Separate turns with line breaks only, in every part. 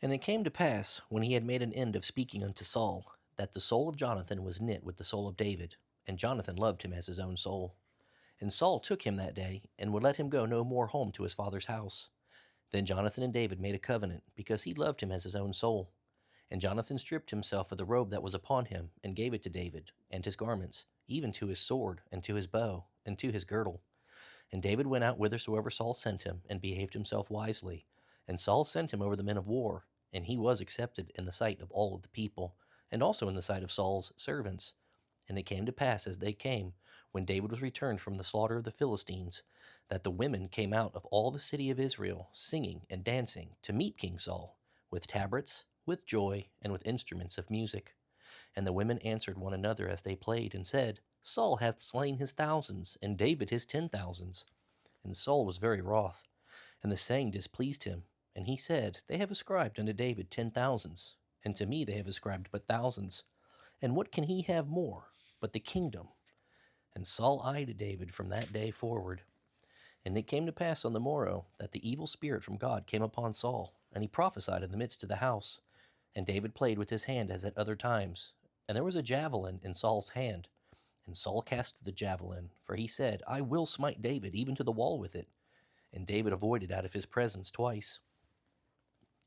And it came to pass, when he had made an end of speaking unto Saul, that the soul of Jonathan was knit with the soul of David, and Jonathan loved him as his own soul. And Saul took him that day, and would let him go no more home to his father's house. Then Jonathan and David made a covenant, because he loved him as his own soul. And Jonathan stripped himself of the robe that was upon him, and gave it to David, and his garments, even to his sword, and to his bow, and to his girdle. And David went out whithersoever Saul sent him, and behaved himself wisely. And Saul sent him over the men of war, and he was accepted in the sight of all of the people, and also in the sight of Saul's servants. And it came to pass as they came, when David was returned from the slaughter of the Philistines, that the women came out of all the city of Israel, singing and dancing, to meet King Saul, with tabrets, with joy, and with instruments of music. And the women answered one another as they played, and said, Saul hath slain his thousands, and David his 10,000s. And Saul was very wroth, and the saying displeased him. And he said, They have ascribed unto David 10,000s, and to me they have ascribed but thousands. And what can he have more but the kingdom? And Saul eyed David from that day forward. And it came to pass on the morrow that the evil spirit from God came upon Saul, and he prophesied in the midst of the house. And David played with his hand as at other times. And there was a javelin in Saul's hand. And Saul cast the javelin, for he said, I will smite David even to the wall with it. And David avoided out of his presence twice.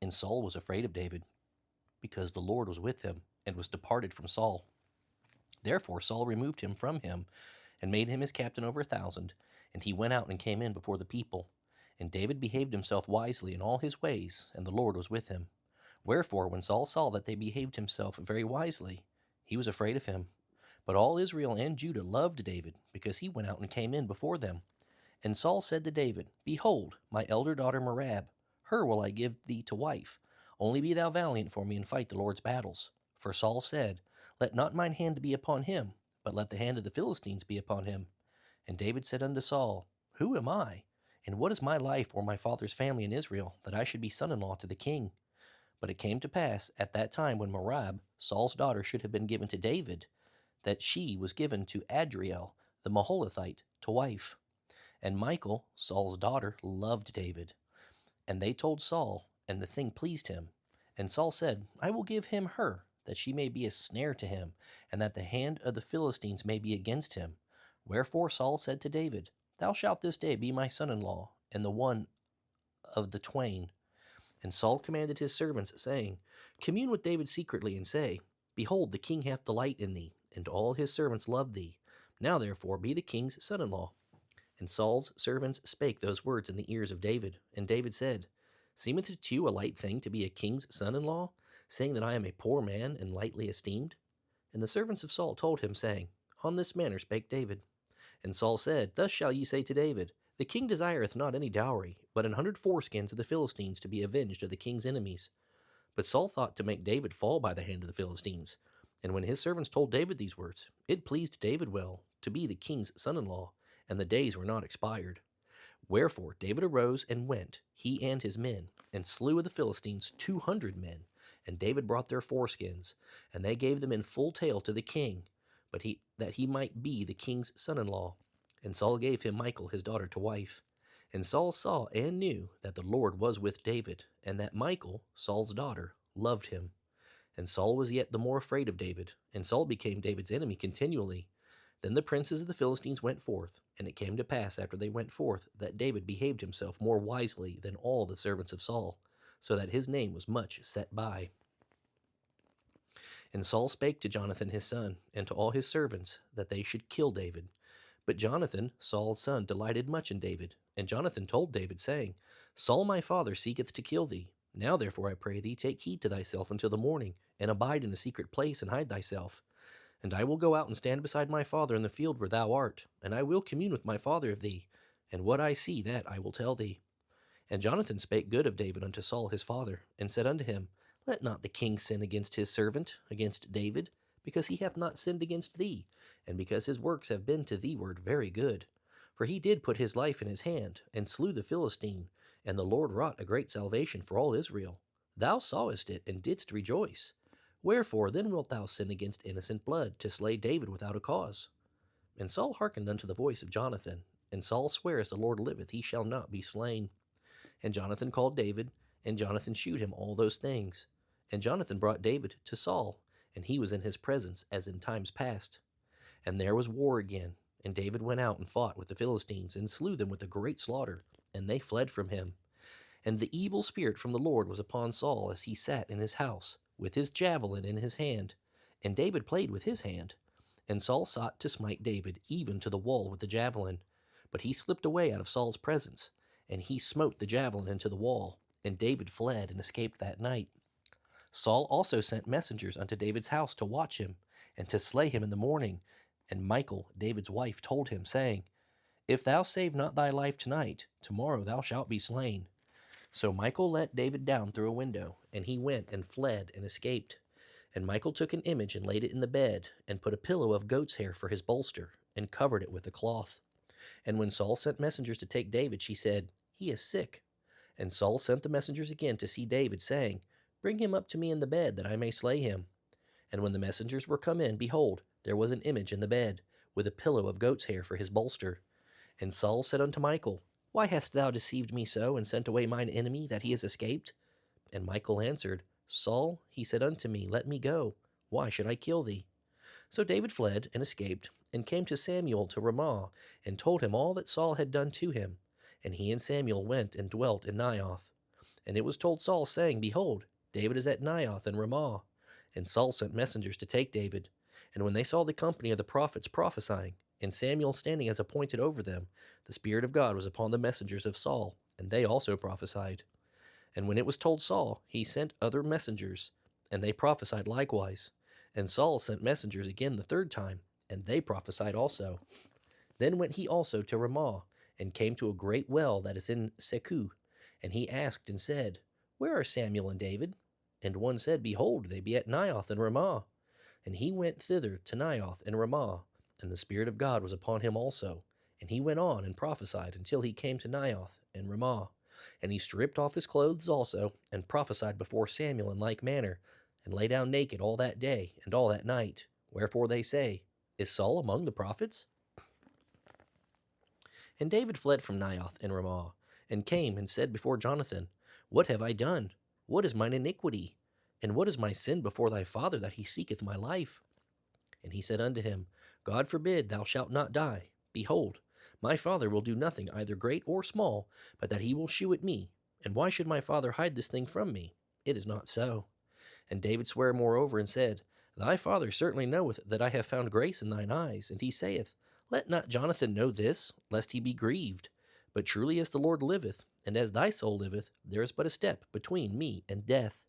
And Saul was afraid of David, because the Lord was with him, and was departed from Saul. Therefore Saul removed him from him, and made him his captain over 1,000. And he went out and came in before the people. And David behaved himself wisely in all his ways, and the Lord was with him. Wherefore, when Saul saw that they behaved himself very wisely, he was afraid of him. But all Israel and Judah loved David, because he went out and came in before them. And Saul said to David, Behold, my elder daughter Merab, her will I give thee to wife. Only be thou valiant for me, and fight the Lord's battles. For Saul said, Let not mine hand be upon him, but let the hand of the Philistines be upon him. And David said unto Saul, Who am I? And what is my life or my father's family in Israel, that I should be son-in-law to the king? But it came to pass at that time, when Merab, Saul's daughter, should have been given to David, that she was given to Adriel the Maholathite to wife. And Michal, Saul's daughter, loved David. And they told Saul, and the thing pleased him. And Saul said, I will give him her, that she may be a snare to him, and that the hand of the Philistines may be against him. Wherefore Saul said to David, Thou shalt this day be my son-in-law, and the one of the twain. And Saul commanded his servants, saying, Commune with David secretly, and say, Behold, the king hath delight in thee, and all his servants love thee. Now therefore be the king's son-in-law. And Saul's servants spake those words in the ears of David. And David said, Seemeth it to you a light thing to be a king's son-in-law, saying that I am a poor man and lightly esteemed? And the servants of Saul told him, saying, On this manner spake David. And Saul said, Thus shall ye say to David, The king desireth not any dowry, but 100 foreskins of the Philistines to be avenged of the king's enemies. But Saul thought to make David fall by the hand of the Philistines. And when his servants told David these words, it pleased David well to be the king's son-in-law, and the days were not expired. Wherefore David arose and went, he and his men, and slew of the Philistines 200 men. And David brought their foreskins, and they gave them in full tale to the king, that he might be the king's son-in-law. And Saul gave him Michal his daughter to wife. And Saul saw and knew that the Lord was with David, and that Michal, Saul's daughter, loved him. And Saul was yet the more afraid of David, and Saul became David's enemy continually. Then the princes of the Philistines went forth, and it came to pass after they went forth that David behaved himself more wisely than all the servants of Saul, so that his name was much set by. And Saul spake to Jonathan his son, and to all his servants, that they should kill David. But Jonathan, Saul's son, delighted much in David. And Jonathan told David, saying, Saul my father seeketh to kill thee. Now therefore I pray thee, take heed to thyself until the morning, and abide in a secret place, and hide thyself. And I will go out and stand beside my father in the field where thou art, and I will commune with my father of thee, and what I see that I will tell thee. And Jonathan spake good of David unto Saul his father, and said unto him, Let not the king sin against his servant, against David, because he hath not sinned against thee, and because his works have been to thee ward very good. For he did put his life in his hand, and slew the Philistine, and the Lord wrought a great salvation for all Israel. Thou sawest it, and didst rejoice. Wherefore then wilt thou sin against innocent blood, to slay David without a cause? And Saul hearkened unto the voice of Jonathan. And Saul sware, As the Lord liveth, he shall not be slain. And Jonathan called David, And Jonathan shewed him all those things. And Jonathan brought David to Saul, and he was in his presence as in times past. And there was war again. And David went out and fought with the Philistines, and slew them with a great slaughter, and they fled from him. And the evil spirit from the Lord was upon Saul as he sat in his house, with his javelin in his hand. And David played with his hand. And Saul sought to smite David, even to the wall with the javelin. But he slipped away out of Saul's presence, and he smote the javelin into the wall. And David fled and escaped that night. Saul also sent messengers unto David's house to watch him, and to slay him in the morning. And Michal, David's wife, told him, saying, If thou save not thy life tonight, tomorrow thou shalt be slain. So Michal let David down through a window, and he went and fled and escaped. And Michal took an image and laid it in the bed, and put a pillow of goat's hair for his bolster, and covered it with a cloth. And when Saul sent messengers to take David, she said, He is sick. And Saul sent the messengers again to see David, saying, Bring him up to me in the bed, that I may slay him. And when the messengers were come in, behold, there was an image in the bed, with a pillow of goat's hair for his bolster. And Saul said unto Michal, Why hast thou deceived me so, and sent away mine enemy, that he is escaped? And Michal answered, Saul, he said unto me, Let me go. Why should I kill thee? So David fled and escaped, and came to Samuel to Ramah, and told him all that Saul had done to him. And he and Samuel went and dwelt in Naioth. And it was told Saul, saying, Behold, David is at Naioth in Ramah. And Saul sent messengers to take David. And when they saw the company of the prophets prophesying, and Samuel standing as appointed over them, the Spirit of God was upon the messengers of Saul, and they also prophesied. And when it was told Saul, he sent other messengers, and they prophesied likewise. And Saul sent messengers again the third time, and they prophesied also. Then went he also to Ramah, and came to a great well that is in Secu. And he asked and said, Where are Samuel and David? And one said, Behold, they be at Naioth and Ramah. And he went thither to Naioth and Ramah, and the Spirit of God was upon him also. And he went on and prophesied until he came to Naioth and Ramah. And he stripped off his clothes also, and prophesied before Samuel in like manner, and lay down naked all that day and all that night. Wherefore they say, Is Saul among the prophets? And David fled from Naioth and Ramah, and came and said before Jonathan, What have I done? What is mine iniquity? And what is my sin before thy father, that he seeketh my life? And he said unto him, God forbid thou shalt not die. Behold, my father will do nothing either great or small, but that he will shew it me. And why should my father hide this thing from me? It is not so. And David sware moreover, and said, Thy father certainly knoweth that I have found grace in thine eyes. And he saith, Let not Jonathan know this, lest he be grieved. But truly as the Lord liveth, and as thy soul liveth, there is but a step between me and death.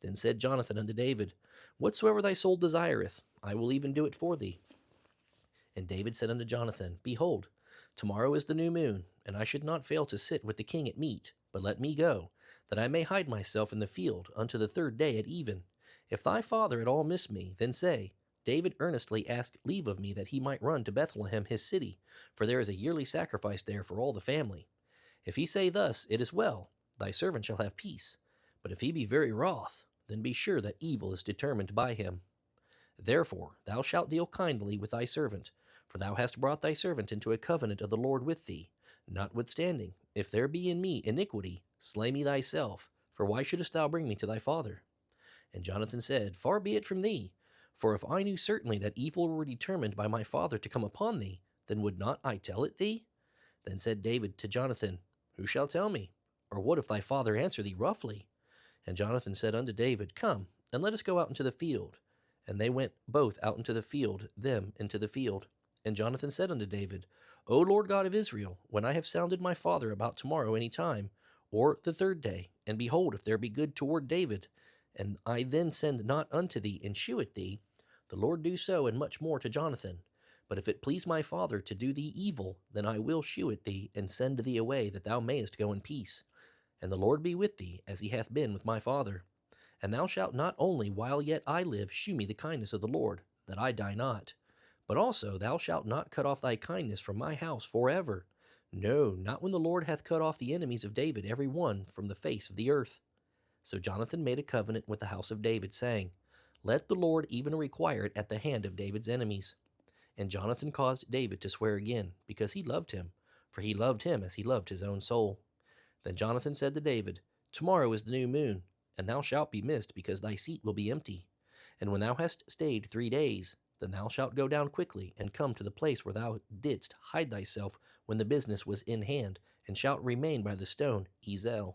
Then said Jonathan unto David, Whatsoever thy soul desireth, I will even do it for thee. And David said unto Jonathan, Behold, tomorrow is the new moon, and I should not fail to sit with the king at meat, but let me go, that I may hide myself in the field unto the third day at even. If thy father at all miss me, then say, David earnestly asked leave of me that he might run to Bethlehem his city, for there is a yearly sacrifice there for all the family. If he say thus, It is well, thy servant shall have peace. But if he be very wroth, then be sure that evil is determined by him. Therefore thou shalt deal kindly with thy servant, for thou hast brought thy servant into a covenant of the Lord with thee. Notwithstanding, if there be in me iniquity, slay me thyself, for why shouldest thou bring me to thy father? And Jonathan said, Far be it from thee, for if I knew certainly that evil were determined by my father to come upon thee, then would not I tell it thee? Then said David to Jonathan, Who shall tell me? Or what if thy father answer thee roughly? And Jonathan said unto David, Come, and let us go out into the field. And they went both out into the field, them into the field. And Jonathan said unto David, O Lord God of Israel, when I have sounded my father about tomorrow any time, or the third day, and behold, if there be good toward David, and I then send not unto thee and shew it thee, the Lord do so and much more to Jonathan. But if it please my father to do thee evil, then I will shew it thee, and send thee away, that thou mayest go in peace. And the Lord be with thee, as he hath been with my father. And thou shalt not only while yet I live shew me the kindness of the Lord, that I die not, but also thou shalt not cut off thy kindness from my house forever. No, not when the Lord hath cut off the enemies of David every one from the face of the earth. So Jonathan made a covenant with the house of David, saying, Let the Lord even require it at the hand of David's enemies. And Jonathan caused David to swear again, because he loved him, for he loved him as he loved his own soul. Then Jonathan said to David, Tomorrow is the new moon, and thou shalt be missed, because thy seat will be empty. And when thou hast stayed 3 days, then thou shalt go down quickly, and come to the place where thou didst hide thyself when the business was in hand, and shalt remain by the stone Ezel.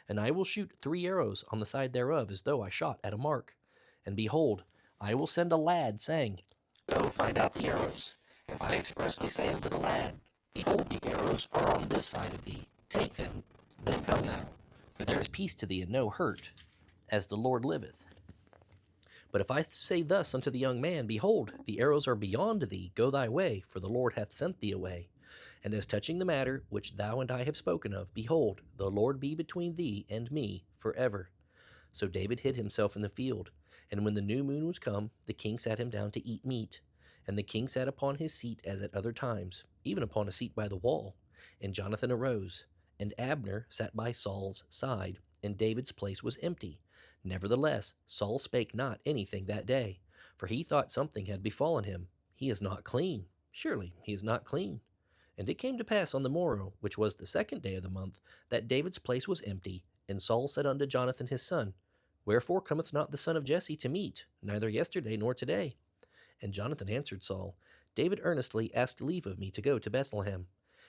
And I will shoot 3 arrows on the side thereof, as though I shot at a mark. And behold, I will send a lad, saying, Go find out the arrows. If I expressly say unto the lad, Behold, the arrows are on this side of thee, take them, then come thou. For there is peace to thee, and no hurt, as the Lord liveth. But if I say thus unto the young man, Behold, the arrows are beyond thee, go thy way, for the Lord hath sent thee away. And as touching the matter which thou and I have spoken of, behold, the Lord be between thee and me forever. So David hid himself in the field. And when the new moon was come, the king sat him down to eat meat. And the king sat upon his seat as at other times, even upon a seat by the wall. And Jonathan arose, and Abner sat by Saul's side, and David's place was empty. Nevertheless, Saul spake not anything that day, for he thought something had befallen him. He is not clean. Surely he is not clean. And it came to pass on the morrow, which was the 2nd day of the month, that David's place was empty. And Saul said unto Jonathan his son, Wherefore cometh not the son of Jesse to meat, neither yesterday nor today? And Jonathan answered Saul, David earnestly asked leave of me to go to Bethlehem.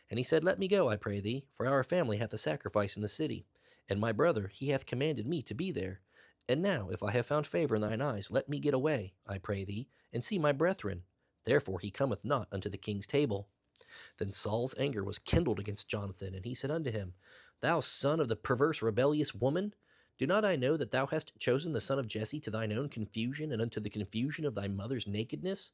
And he said, Let me go, I pray thee, for our family hath a sacrifice in the city, and my brother, he hath commanded me to be there. And now, if I have found favor in thine eyes, let me get away, I pray thee, and see my brethren. Therefore he cometh not unto the king's table. Then Saul's anger was kindled against Jonathan, and he said unto him, Thou son of the perverse rebellious woman, do not I know that thou hast chosen the son of Jesse to thine own confusion, and unto the confusion of thy mother's nakedness?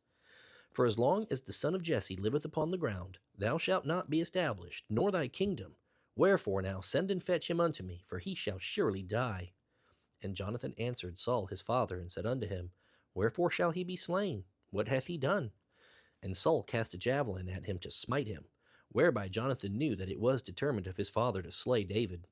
For as long as the son of Jesse liveth upon the ground, thou shalt not be established, nor thy kingdom. Wherefore now send and fetch him unto me, for he shall surely die. And Jonathan answered Saul his father, and said unto him, Wherefore shall he be slain? What hath he done? And Saul cast a javelin at him to smite him, whereby Jonathan knew that it was determined of his father to slay David.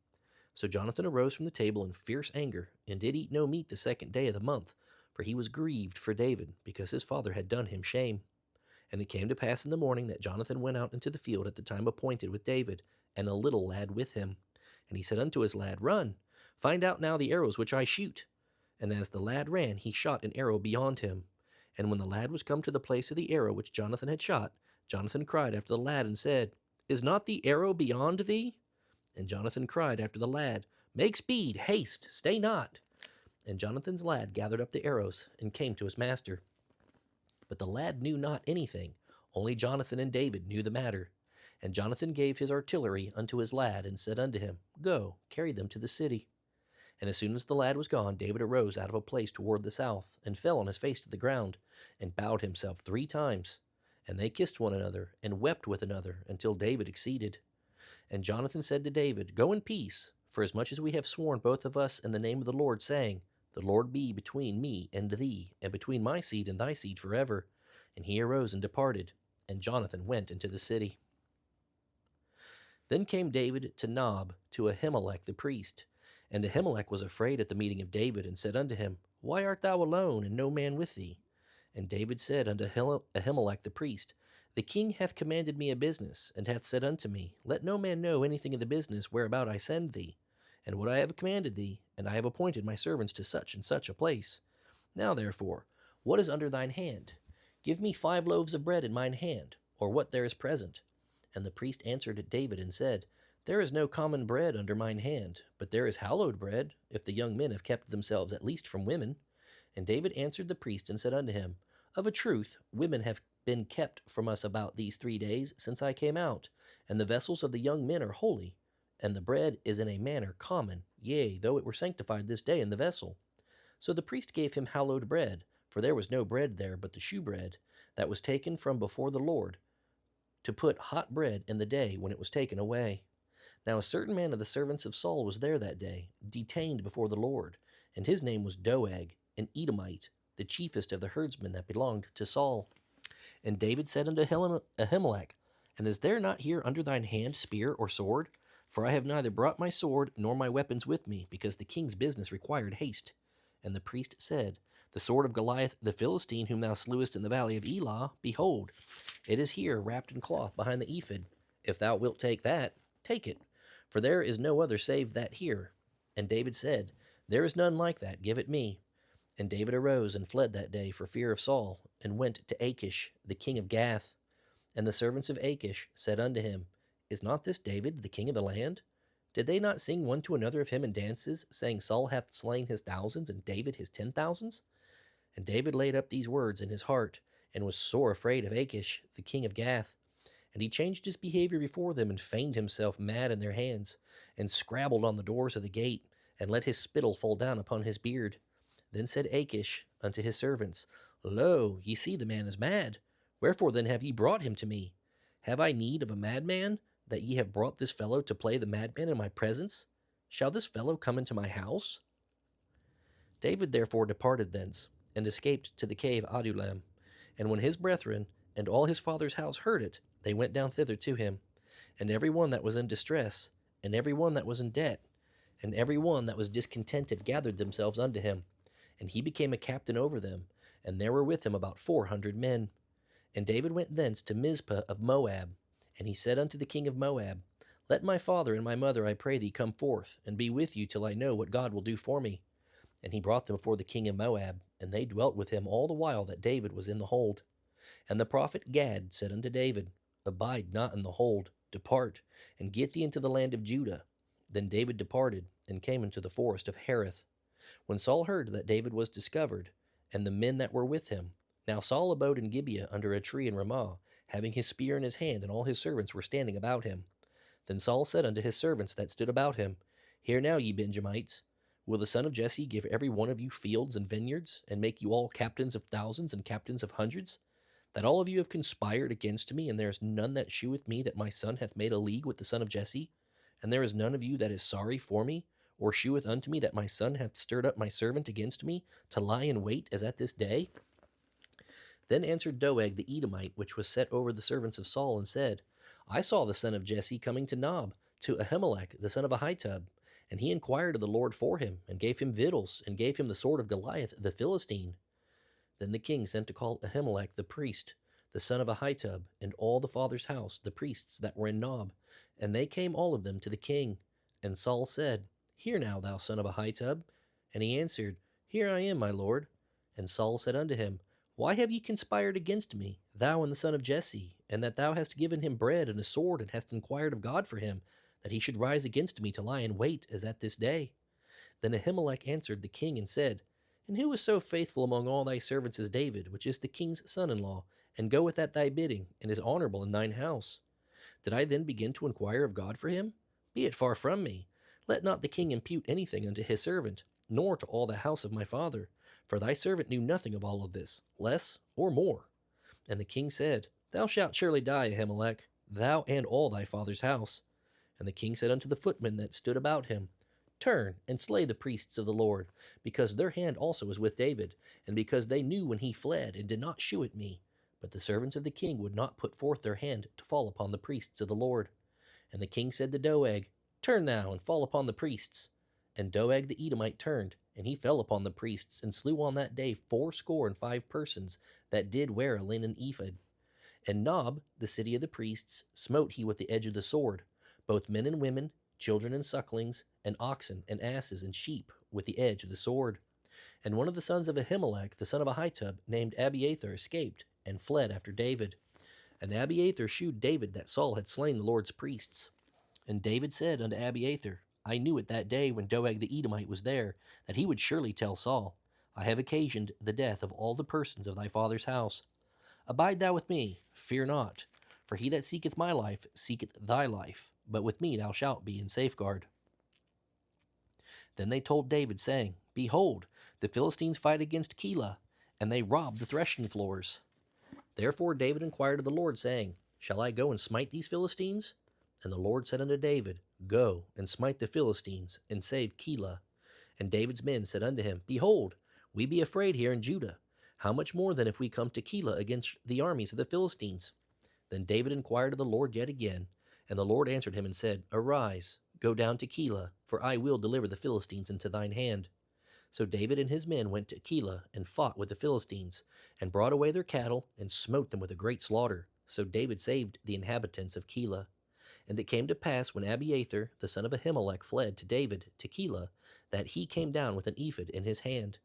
So Jonathan arose from the table in fierce anger, and did eat no meat the 2nd day of the month, for he was grieved for David, because his father had done him shame. And it came to pass in the morning that Jonathan went out into the field at the time appointed with David, and a little lad with him. And he said unto his lad, Run, find out now the arrows which I shoot. And as the lad ran, he shot an arrow beyond him. And when the lad was come to the place of the arrow which Jonathan had shot, Jonathan cried after the lad, and said, Is not the arrow beyond thee? And Jonathan cried after the lad, Make speed, haste, stay not. And Jonathan's lad gathered up the arrows, and came to his master. But the lad knew not anything, only Jonathan and David knew the matter. And Jonathan gave his artillery unto his lad, and said unto him, Go, carry them to the city. And as soon as the lad was gone, David arose out of a place toward the south, and fell on his face to the ground, and bowed himself 3 times. And they kissed one another, and wept with another, until David exceeded. And Jonathan said to David, Go in peace, for as much as we have sworn both of us in the name of the Lord, saying, The Lord be between me and thee, and between my seed and thy seed forever. And he arose and departed, and Jonathan went into the city. Then came David to Nob, to Ahimelech the priest. And Ahimelech was afraid at the meeting of David, and said unto him, Why art thou alone, and no man with thee? And David said unto Ahimelech the priest, The king hath commanded me a business, and hath said unto me, Let no man know anything of the business whereabout I send thee, and what I have commanded thee, and I have appointed my servants to such and such a place. Now therefore, what is under thine hand? Give me 5 loaves of bread in mine hand, or what there is present. And the priest answered David, and said, There is no common bread under mine hand, but there is hallowed bread, if the young men have kept themselves at least from women. And David answered the priest, and said unto him, Of a truth, women have been kept from us about these 3 days since I came out, and the vessels of the young men are holy, and the bread is in a manner common, yea, though it were sanctified this day in the vessel. So the priest gave him hallowed bread, for there was no bread there but the shewbread, that was taken from before the Lord, to put hot bread in the day when it was taken away. Now a certain man of the servants of Saul was there that day, detained before the Lord, and his name was Doeg, an Edomite, the chiefest of the herdsmen that belonged to Saul. And David said unto Ahimelech, And is there not here under thine hand spear or sword? For I have neither brought my sword nor my weapons with me, because the king's business required haste. And the priest said, The sword of Goliath the Philistine, whom thou slewest in the valley of Elah, behold, it is here wrapped in cloth behind the ephod. If thou wilt take that, take it, for there is no other save that here. And David said, There is none like that, give it me. And David arose and fled that day for fear of Saul, and went to Achish, the king of Gath. And the servants of Achish said unto him, Is not this David the king of the land? Did they not sing one to another of him in dances, saying, Saul hath slain his thousands, and David his 10,000s? And David laid up these words in his heart, and was sore afraid of Achish, the king of Gath. And he changed his behavior before them, and feigned himself mad in their hands, and scrabbled on the doors of the gate, and let his spittle fall down upon his beard. Then said Achish unto his servants, Lo, ye see the man is mad. Wherefore then have ye brought him to me? Have I need of a madman, that ye have brought this fellow to play the madman in my presence? Shall this fellow come into my house? David therefore departed thence, and escaped to the cave Adullam. And when his brethren and all his father's house heard it, they went down thither to him. And every one that was in distress, and every one that was in debt, and every one that was discontented gathered themselves unto him. And he became a captain over them, and there were with him about 400 men. And David went thence to Mizpah of Moab. And he said unto the king of Moab, Let my father and my mother, I pray thee, come forth, and be with you till I know what God will do for me. And he brought them before the king of Moab, and they dwelt with him all the while that David was in the hold. And the prophet Gad said unto David, Abide not in the hold, depart, and get thee into the land of Judah. Then David departed, and came into the forest of Hereth. When Saul heard that David was discovered, and the men that were with him, now Saul abode in Gibeah under a tree in Ramah, having his spear in his hand, and all his servants were standing about him. Then Saul said unto his servants that stood about him, Hear now, ye Benjamites, will the son of Jesse give every one of you fields and vineyards, and make you all captains of thousands and captains of hundreds? That all of you have conspired against me, and there is none that sheweth me that my son hath made a league with the son of Jesse? And there is none of you that is sorry for me, or sheweth unto me that my son hath stirred up my servant against me, to lie in wait as at this day? Then answered Doeg the Edomite, which was set over the servants of Saul, and said, I saw the son of Jesse coming to Nob, to Ahimelech the son of Ahitub, and he inquired of the Lord for him, and gave him victuals, and gave him the sword of Goliath the Philistine. Then the king sent to call Ahimelech the priest, the son of Ahitub, and all the father's house, the priests that were in Nob. And they came all of them to the king. And Saul said, Hear now, thou son of Ahitub. And he answered, Here I am, my lord. And Saul said unto him, Why have ye conspired against me, thou and the son of Jesse, and that thou hast given him bread and a sword, and hast inquired of God for him, that he should rise against me to lie in wait as at this day? Then Ahimelech answered the king and said, And who is so faithful among all thy servants as David, which is the king's son-in-law, and goeth at thy bidding, and is honorable in thine house? Did I then begin to inquire of God for him? Be it far from me. Let not the king impute anything unto his servant, nor to all the house of my father, for thy servant knew nothing of all of this, less or more. And the king said, Thou shalt surely die, Ahimelech, thou and all thy father's house. And the king said unto the footmen that stood about him, Turn and slay the priests of the Lord, because their hand also is with David, and because they knew when he fled, and did not shew at me. But the servants of the king would not put forth their hand to fall upon the priests of the Lord. And the king said to Doeg, Turn thou and fall upon the priests. And Doeg the Edomite turned, and he fell upon the priests, and slew on that day 65 persons that did wear a linen ephod. And Nob, the city of the priests, smote he with the edge of the sword, both men and women, children and sucklings, and oxen and asses and sheep, with the edge of the sword. And one of the sons of Ahimelech, the son of Ahitub, named Abiathar, escaped, and fled after David. And Abiathar shewed David that Saul had slain the Lord's priests. And David said unto Abiathar, I knew it that day when Doeg the Edomite was there, that he would surely tell Saul, I have occasioned the death of all the persons of thy father's house. Abide thou with me, fear not, for he that seeketh my life seeketh thy life, but with me thou shalt be in safeguard. Then they told David, saying, Behold, the Philistines fight against Keilah, and they rob the threshing floors. Therefore David inquired of the Lord, saying, Shall I go and smite these Philistines? And the Lord said unto David, Go and smite the Philistines, and save Keilah. And David's men said unto him, Behold, we be afraid here in Judah. How much more then if we come to Keilah against the armies of the Philistines? Then David inquired of the Lord yet again, and the Lord answered him and said, Arise, go down to Keilah, for I will deliver the Philistines into thine hand. So David and his men went to Keilah, and fought with the Philistines, and brought away their cattle, and smote them with a great slaughter. So David saved the inhabitants of Keilah. And it came to pass, when Abiathar the son of Ahimelech fled to David to Keilah, that he came down with an ephod in his hand.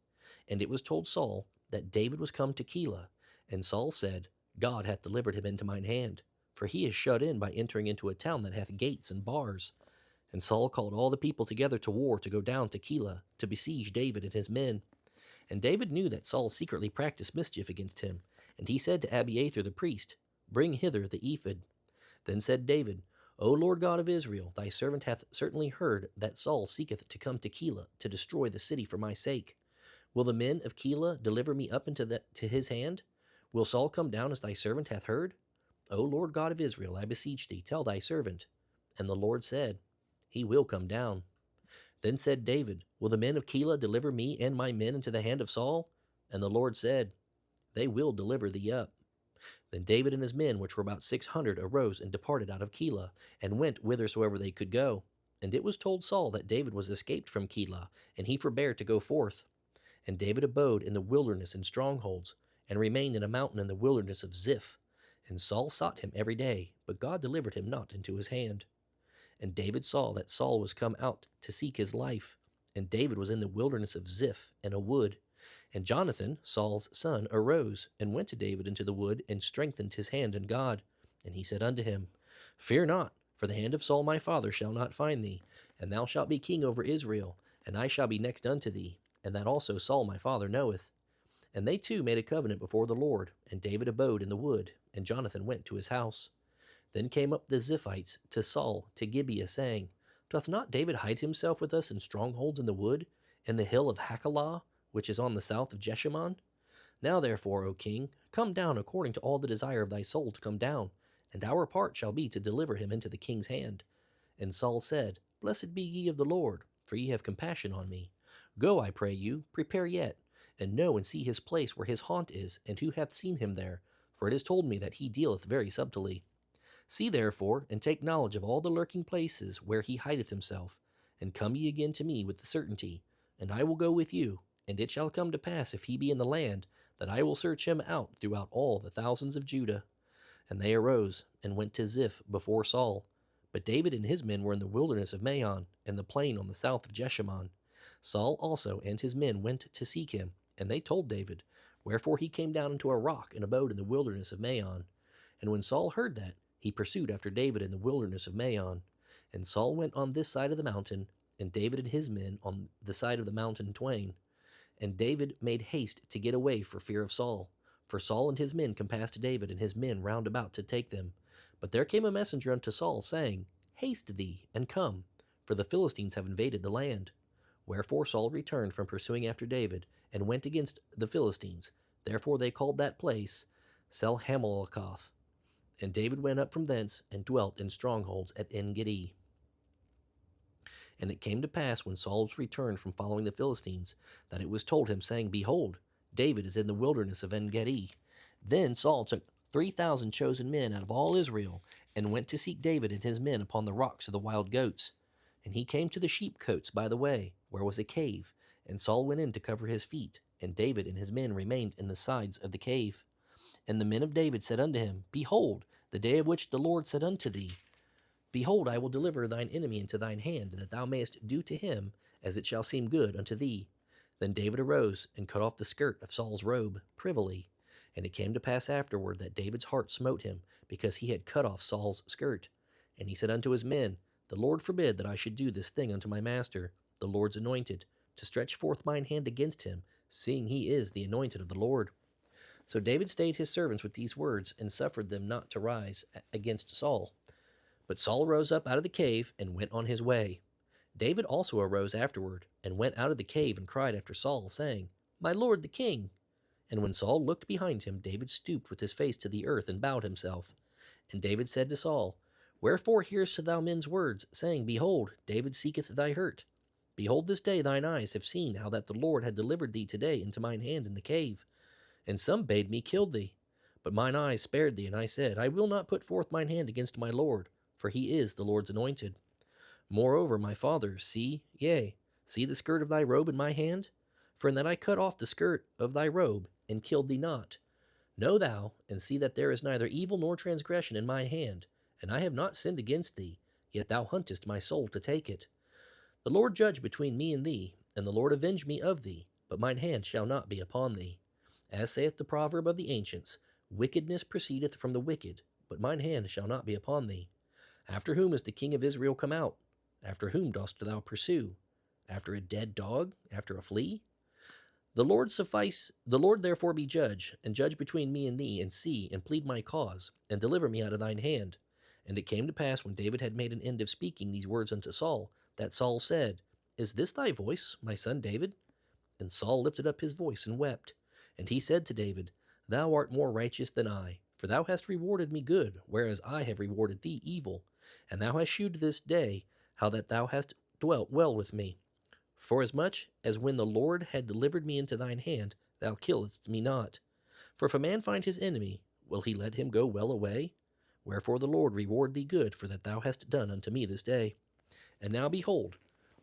And it was told Saul that David was come to Keilah. And Saul said, God hath delivered him into mine hand, for he is shut in by entering into a town that hath gates and bars. And Saul called all the people together to war to go down to Keilah to besiege David and his men. And David knew that Saul secretly practiced mischief against him. And he said to Abiathar the priest, Bring hither the ephod. Then said David, O Lord God of Israel, thy servant hath certainly heard that Saul seeketh to come to Keilah to destroy the city for my sake. Will the men of Keilah deliver me up into to his hand? Will Saul come down as thy servant hath heard? O Lord God of Israel, I beseech thee, tell thy servant. And the Lord said, He will come down. Then said David, Will the men of Keilah deliver me and my men into the hand of Saul? And the Lord said, They will deliver thee up. Then David and his men, which were about 600, arose and departed out of Keilah, and went whithersoever they could go. And it was told Saul that David was escaped from Keilah, and he forbare to go forth. And David abode in the wilderness in strongholds, and remained in a mountain in the wilderness of Ziph. And Saul sought him every day, but God delivered him not into his hand. And David saw that Saul was come out to seek his life, and David was in the wilderness of Ziph in a wood. And Jonathan, Saul's son, arose, and went to David into the wood, and strengthened his hand in God. And he said unto him, Fear not, for the hand of Saul my father shall not find thee, and thou shalt be king over Israel, and I shall be next unto thee, and that also Saul my father knoweth. And they two made a covenant before the Lord, and David abode in the wood, and Jonathan went to his house. Then came up the Ziphites to Saul to Gibeah, saying, Doth not David hide himself with us in strongholds in the wood, in the hill of Hachilah, which is on the south of Jeshimon? Now therefore, O king, come down according to all the desire of thy soul to come down, and our part shall be to deliver him into the king's hand. And Saul said, Blessed be ye of the Lord, for ye have compassion on me. Go, I pray you, prepare yet, and know and see his place where his haunt is, and who hath seen him there, for it is told me that he dealeth very subtilly. See therefore, and take knowledge of all the lurking places where he hideth himself, and come ye again to me with the certainty, and I will go with you. And it shall come to pass, if he be in the land, that I will search him out throughout all the thousands of Judah. And they arose, and went to Ziph before Saul. But David and his men were in the wilderness of Maon, in the plain on the south of Jeshimon. Saul also and his men went to seek him, and they told David. Wherefore he came down into a rock, and abode in the wilderness of Maon. And when Saul heard that, he pursued after David in the wilderness of Maon. And Saul went on this side of the mountain, and David and his men on the side of the mountain twain. And David made haste to get away for fear of Saul. For Saul and his men compassed David and his men round about to take them. But there came a messenger unto Saul, saying, Haste thee, and come, for the Philistines have invaded the land. Wherefore Saul returned from pursuing after David, and went against the Philistines. Therefore they called that place Selhamalakoth. And David went up from thence, and dwelt in strongholds at En-gedi. And it came to pass, when Saul was returned from following the Philistines, that it was told him, saying, Behold, David is in the wilderness of En-gedi. Then Saul took 3,000 chosen men out of all Israel, and went to seek David and his men upon the rocks of the wild goats. And he came to the sheepcotes by the way, where was a cave, and Saul went in to cover his feet, and David and his men remained in the sides of the cave. And the men of David said unto him, Behold, the day of which the Lord said unto thee, Behold, I will deliver thine enemy into thine hand, that thou mayest do to him as it shall seem good unto thee. Then David arose, and cut off the skirt of Saul's robe privily. And it came to pass afterward that David's heart smote him, because he had cut off Saul's skirt. And he said unto his men, The Lord forbid that I should do this thing unto my master, the Lord's anointed, to stretch forth mine hand against him, seeing he is the anointed of the Lord. So David stayed his servants with these words, and suffered them not to rise against Saul. But Saul rose up out of the cave, and went on his way. David also arose afterward, and went out of the cave, and cried after Saul, saying, My lord the king. And when Saul looked behind him, David stooped with his face to the earth, and bowed himself. And David said to Saul, Wherefore hearest thou men's words, saying, Behold, David seeketh thy hurt? Behold, this day thine eyes have seen how that the Lord had delivered thee today into mine hand in the cave. And some bade me kill thee. But mine eyes spared thee, and I said, I will not put forth mine hand against my Lord, for he is the Lord's anointed. Moreover, my father, see the skirt of thy robe in my hand? For in that I cut off the skirt of thy robe, and killed thee not. Know thou, and see that there is neither evil nor transgression in mine hand, and I have not sinned against thee, yet thou huntest my soul to take it. The Lord judge between me and thee, and the Lord avenge me of thee, but mine hand shall not be upon thee. As saith the proverb of the ancients, wickedness proceedeth from the wicked, but mine hand shall not be upon thee. After whom is the king of Israel come out? After whom dost thou pursue? After a dead dog? After a flea? The Lord therefore be judge, and judge between me and thee, and see, and plead my cause, and deliver me out of thine hand. And it came to pass, when David had made an end of speaking these words unto Saul, that Saul said, Is this thy voice, my son David? And Saul lifted up his voice and wept. And he said to David, Thou art more righteous than I, for thou hast rewarded me good, whereas I have rewarded thee evil. And thou hast shewed this day how that thou hast dwelt well with me. Forasmuch as when the Lord had delivered me into thine hand, thou killedst me not. For if a man find his enemy, will he let him go well away? Wherefore the Lord reward thee good for that thou hast done unto me this day. And now behold,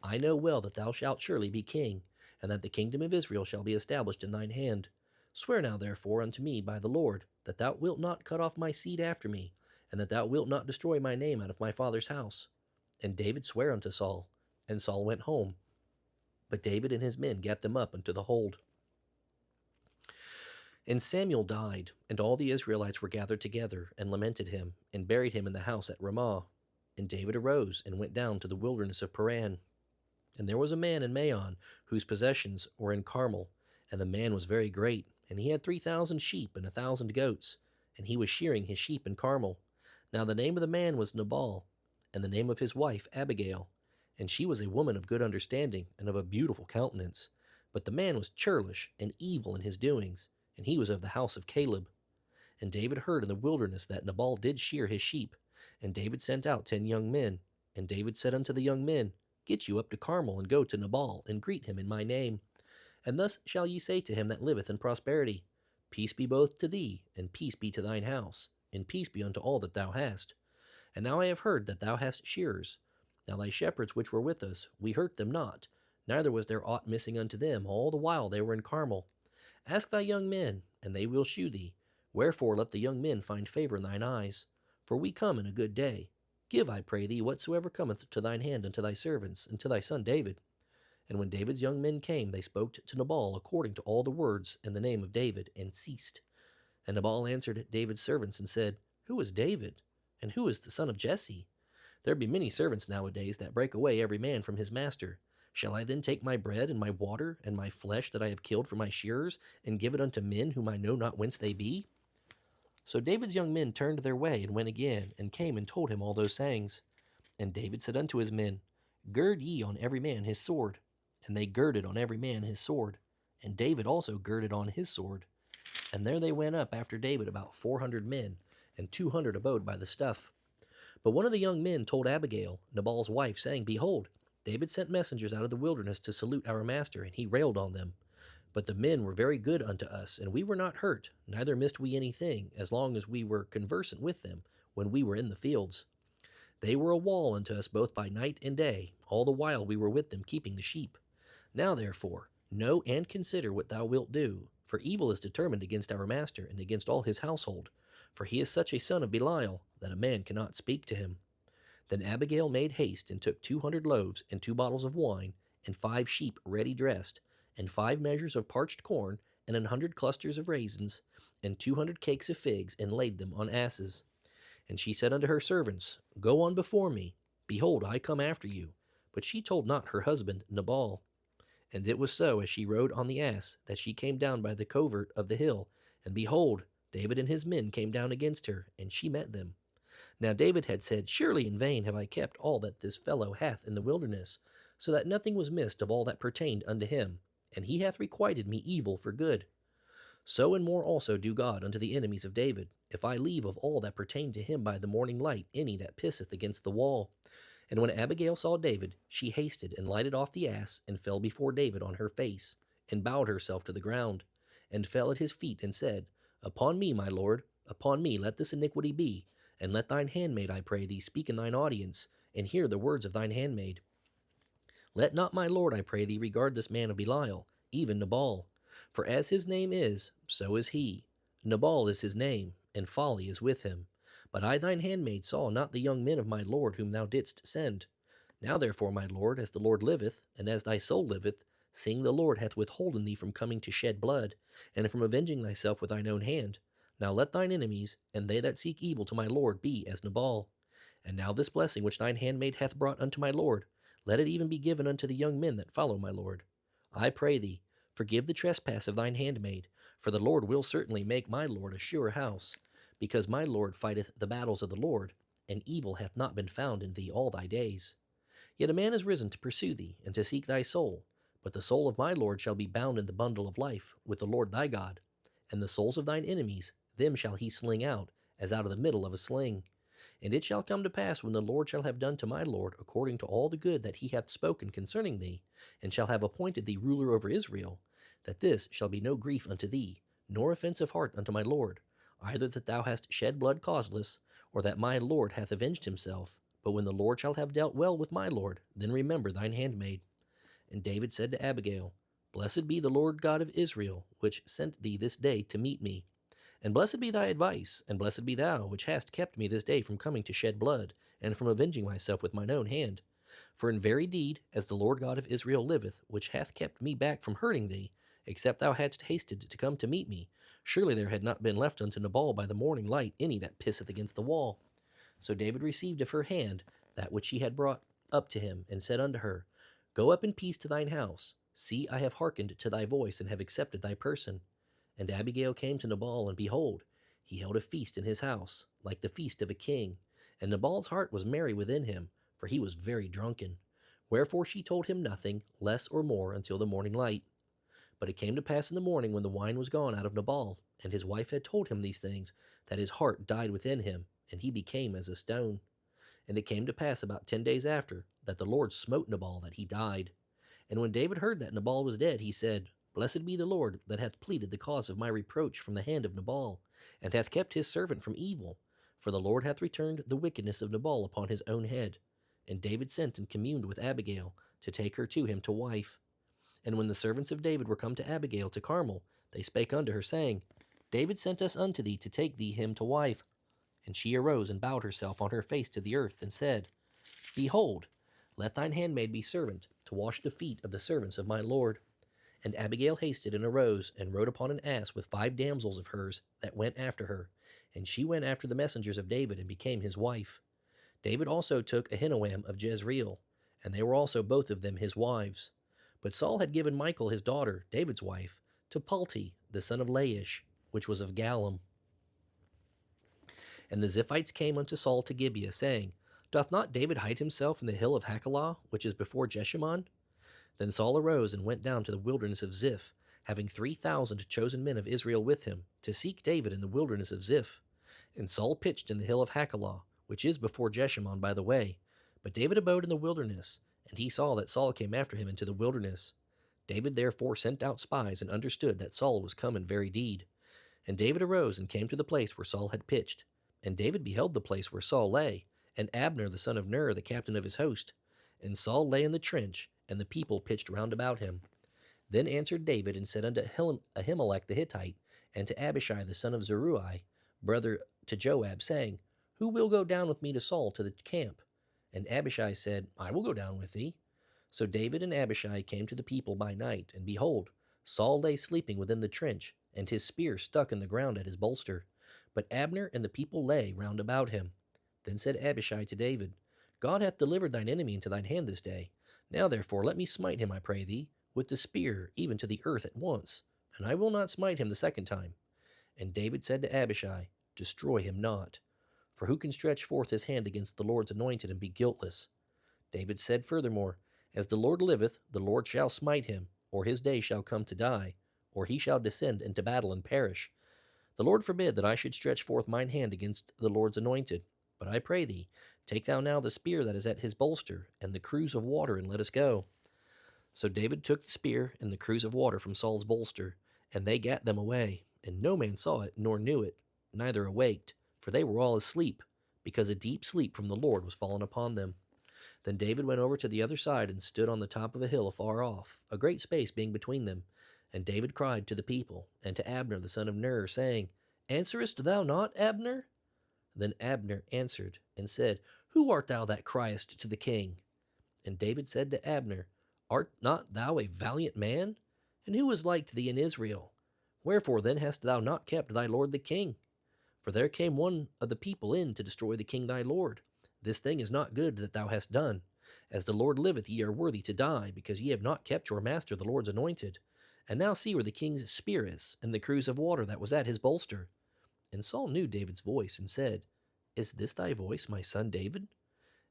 I know well that thou shalt surely be king, and that the kingdom of Israel shall be established in thine hand. Swear now therefore unto me by the Lord, that thou wilt not cut off my seed after me, and that thou wilt not destroy my name out of my father's house. And David sware unto Saul, and Saul went home. But David and his men gat them up unto the hold. And Samuel died, and all the Israelites were gathered together, and lamented him, and buried him in the house at Ramah. And David arose, and went down to the wilderness of Paran. And there was a man in Maon, whose possessions were in Carmel, and the man was very great, and he had 3,000 sheep and 1,000 goats, and he was shearing his sheep in Carmel. Now the name of the man was Nabal, and the name of his wife Abigail. And she was a woman of good understanding, and of a beautiful countenance. But the man was churlish and evil in his doings, and he was of the house of Caleb. And David heard in the wilderness that Nabal did shear his sheep. And David sent out 10 young men. And David said unto the young men, Get you up to Carmel, and go to Nabal, and greet him in my name. And thus shall ye say to him that liveth in prosperity, Peace be both to thee, and peace be to thine house, and peace be unto all that thou hast. And now I have heard that thou hast shearers. Now thy shepherds which were with us, we hurt them not, neither was there aught missing unto them all the while they were in Carmel. Ask thy young men, and they will shew thee. Wherefore let the young men find favor in thine eyes. For we come in a good day. Give, I pray thee, whatsoever cometh to thine hand unto thy servants, and to thy son David. And when David's young men came, they spoke to Nabal according to all the words and the name of David, and ceased. And Nabal answered David's servants, and said, Who is David? And who is the son of Jesse? There be many servants nowadays that break away every man from his master. Shall I then take my bread and my water and my flesh that I have killed for my shearers, and give it unto men whom I know not whence they be? So David's young men turned their way, and went again, and came and told him all those sayings. And David said unto his men, Gird ye on every man his sword. And they girded on every man his sword. And David also girded on his sword. And there they went up after David about 400 men, and 200 abode by the stuff. But one of the young men told Abigail, Nabal's wife, saying, Behold, David sent messengers out of the wilderness to salute our master, and he railed on them. But the men were very good unto us, and we were not hurt, neither missed we anything, as long as we were conversant with them, when we were in the fields. They were a wall unto us both by night and day, all the while we were with them keeping the sheep. Now therefore, know and consider what thou wilt do, for evil is determined against our master, and against all his household. For he is such a son of Belial, that a man cannot speak to him. Then Abigail made haste, and took 200 loaves, and 2 bottles of wine, and 5 sheep ready dressed, and 5 measures of parched corn, and 100 clusters of raisins, and 200 cakes of figs, and laid them on asses. And she said unto her servants, Go on before me. Behold, I come after you. But she told not her husband Nabal. And it was so, as she rode on the ass, that she came down by the covert of the hill, and behold, David and his men came down against her, and she met them. Now David had said, Surely in vain have I kept all that this fellow hath in the wilderness, so that nothing was missed of all that pertained unto him, and he hath requited me evil for good. So and more also do God unto the enemies of David, if I leave of all that pertained to him by the morning light any that pisseth against the wall. And when Abigail saw David, she hasted and lighted off the ass, and fell before David on her face, and bowed herself to the ground, and fell at his feet, and said, Upon me, my lord, upon me let this iniquity be, and let thine handmaid, I pray thee, speak in thine audience, and hear the words of thine handmaid. Let not my lord, I pray thee, regard this man of Belial, even Nabal. For as his name is, so is he. Nabal is his name, and folly is with him. But I thine handmaid saw not the young men of my lord whom thou didst send. Now therefore, my lord, as the Lord liveth, and as thy soul liveth, seeing the Lord hath withholden thee from coming to shed blood, and from avenging thyself with thine own hand, now let thine enemies, and they that seek evil to my lord, be as Nabal. And now this blessing which thine handmaid hath brought unto my lord, let it even be given unto the young men that follow my lord. I pray thee, forgive the trespass of thine handmaid, for the Lord will certainly make my lord a sure house, because my lord fighteth the battles of the Lord, and evil hath not been found in thee all thy days. Yet a man is risen to pursue thee, and to seek thy soul. But the soul of my Lord shall be bound in the bundle of life with the Lord thy God. And the souls of thine enemies, them shall he sling out, as out of the middle of a sling. And it shall come to pass, when the Lord shall have done to my Lord according to all the good that he hath spoken concerning thee, and shall have appointed thee ruler over Israel, that this shall be no grief unto thee, nor offense of heart unto my Lord, either that thou hast shed blood causeless, or that my Lord hath avenged himself. But when the Lord shall have dealt well with my Lord, then remember thine handmaid. And David said to Abigail, Blessed be the Lord God of Israel, which sent thee this day to meet me. And blessed be thy advice, and blessed be thou, which hast kept me this day from coming to shed blood, and from avenging myself with mine own hand. For in very deed, as the Lord God of Israel liveth, which hath kept me back from hurting thee, except thou hadst hasted to come to meet me, surely there had not been left unto Nabal by the morning light any that pisseth against the wall. So David received of her hand that which she had brought up to him, and said unto her, Go up in peace to thine house. See, I have hearkened to thy voice, and have accepted thy person. And Abigail came to Nabal, and behold, he held a feast in his house, like the feast of a king. And Nabal's heart was merry within him, for he was very drunken. Wherefore she told him nothing, less or more, until the morning light. But it came to pass in the morning, when the wine was gone out of Nabal, and his wife had told him these things, that his heart died within him, and he became as a stone. And it came to pass about 10 days after, that the Lord smote Nabal, that he died. And when David heard that Nabal was dead, he said, Blessed be the Lord, that hath pleaded the cause of my reproach from the hand of Nabal, and hath kept his servant from evil. For the Lord hath returned the wickedness of Nabal upon his own head. And David sent and communed with Abigail, to take her to him to wife. And when the servants of David were come to Abigail to Carmel, they spake unto her, saying, David sent us unto thee to take thee him to wife. And she arose and bowed herself on her face to the earth, and said, Behold, let thine handmaid be servant, to wash the feet of the servants of my lord. And Abigail hasted, and arose, and rode upon an ass with 5 damsels of hers that went after her. And she went after the messengers of David, and became his wife. David also took Ahinoam of Jezreel, and they were also both of them his wives. But Saul had given Michal his daughter, David's wife, to Palti, the son of Laish, which was of Gallim. And the Ziphites came unto Saul to Gibeah, saying, Doth not David hide himself in the hill of Hachilah, which is before Jeshimon? Then Saul arose and went down to the wilderness of Ziph, having 3,000 chosen men of Israel with him, to seek David in the wilderness of Ziph. And Saul pitched in the hill of Hachilah, which is before Jeshimon by the way. But David abode in the wilderness, and he saw that Saul came after him into the wilderness. David therefore sent out spies, and understood that Saul was come in very deed. And David arose and came to the place where Saul had pitched. And David beheld the place where Saul lay, and Abner the son of Ner, the captain of his host. And Saul lay in the trench, and the people pitched round about him. Then answered David, and said unto Ahimelech the Hittite, and to Abishai the son of Zeruiah, brother to Joab, saying, Who will go down with me to Saul to the camp? And Abishai said, I will go down with thee. So David and Abishai came to the people by night, and behold, Saul lay sleeping within the trench, and his spear stuck in the ground at his bolster. But Abner and the people lay round about him. Then said Abishai to David, God hath delivered thine enemy into thine hand this day. Now therefore let me smite him, I pray thee, with the spear, even to the earth at once, and I will not smite him the second time. And David said to Abishai, Destroy him not. For who can stretch forth his hand against the Lord's anointed and be guiltless? David said furthermore, As the Lord liveth, the Lord shall smite him, or his day shall come to die, or he shall descend into battle and perish. The Lord forbid that I should stretch forth mine hand against the Lord's anointed. But I pray thee, take thou now the spear that is at his bolster, and the cruse of water, and let us go. So David took the spear and the cruse of water from Saul's bolster, and they gat them away, and no man saw it, nor knew it, neither awaked, for they were all asleep, because a deep sleep from the Lord was fallen upon them. Then David went over to the other side, and stood on the top of a hill afar off, a great space being between them. And David cried to the people, and to Abner the son of Ner, saying, Answerest thou not, Abner? Then Abner answered, and said, Who art thou that criest to the king? And David said to Abner, Art not thou a valiant man? And who is like to thee in Israel? Wherefore then hast thou not kept thy lord the king? For there came one of the people in to destroy the king thy lord. This thing is not good that thou hast done. As the Lord liveth, ye are worthy to die, because ye have not kept your master the Lord's anointed. And now see where the king's spear is, and the cruse of water that was at his bolster. And Saul knew David's voice, and said, Is this thy voice, my son David?